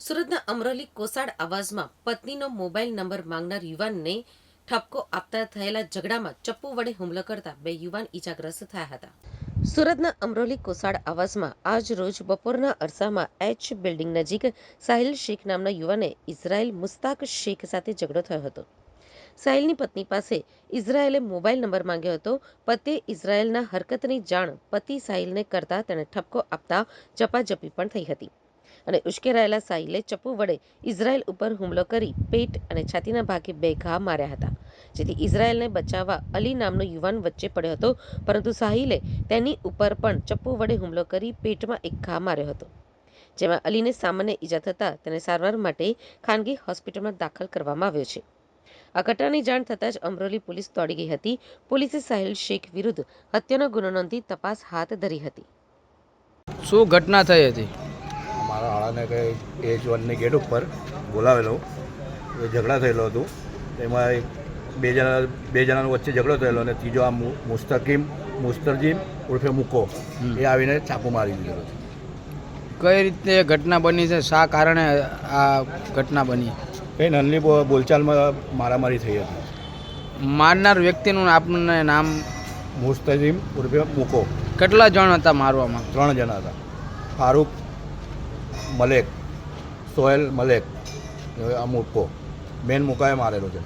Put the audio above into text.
સુરતના Amroli Kosad આવાસમાં પત્નીનો mobile number માંગનાર યુવાનને ઠપકો આપતા થયેલા ઝઘડામાં ચપ્પુ વડે હુમલો કરતા બે યુવાન ઈજાગ્રસ્ત થયા હતા. સુરતના અમરોલી કોસાડ આવાસમાં આજ રોજ બપોરના અરસામાં એચ બિલ્ડિંગ નજીક સાહિલ શેખ નામના યુવાને ઇઝરાયલ મુસ્તાક શેખ સાથે ઝઘડો થયો હતો. સાહિલની પત્ની પાસે ઇઝરાયલે મોબાઈલ નંબર માંગ્યો હતો. પતિએ ઇઝરાયલના હરકતની જાણ પતિ સાહિલને કરતા તેણે ઠપકો આપતા ઝપાઝપી પણ થઈ હતી અને ઉશ્કેરાયેલા સાહિલે ચપ્પુ વડે ઇઝરાયલ ઉપર હુમલો કરી પેટ અને છાતીના ભાગે બે ઘા માર્યા હતા, જેથી ઇઝરાયલને બચાવવા અલી નામનો યુવાન વચ્ચે પડ્યો હતો, પરંતુ સાહિલે તેની ઉપર પણ ચપ્પુ વડે હુમલો કરી પેટમાં એક ઘા માર્યો હતો, જેમાં અલીને સામાન્ય ઈજા થતાં તેને સારવાર માટે ખાનગી હોસ્પિટલમાં દાખલ કરવામાં આવ્યો છે. આ ઘટનાની જાણ થતાં જ અમરોલી પોલીસ દોડી ગઈ હતી. પોલીસે સાહિલ શેખ વિરુદ્ધ હત્યાનો ગુનો નોંધી તપાસ હાથ ધરી હતી. શું ઘટના થઈ હતી? મારા હાળાને કંઈ H1ની ગેટ ઉપર બોલાવેલો, એ ઝઘડા થયેલો હતું. એમાં બે જણાનો વચ્ચે ઝઘડો થયેલો અને ત્રીજો આ મુસ્તરજીમ ઉર્ફે મુકો એ આવીને ચાકુ મારી દીધેલો છે. કઈ રીતે ઘટના બની છે? શા કારણે આ ઘટના બની? એ નાની બોલચાલમાં મારામારી થઈ હતી. મારનાર વ્યક્તિનું આપને નામ? મુસ્તજીમ ઉર્ફે મુકો. કેટલા જણ હતા મારવામાં? 3 જણા હતા. ફારૂક મલેક, સોહેલ મલેક, આ મુકો. મેન મુકાએ મારેલો છે.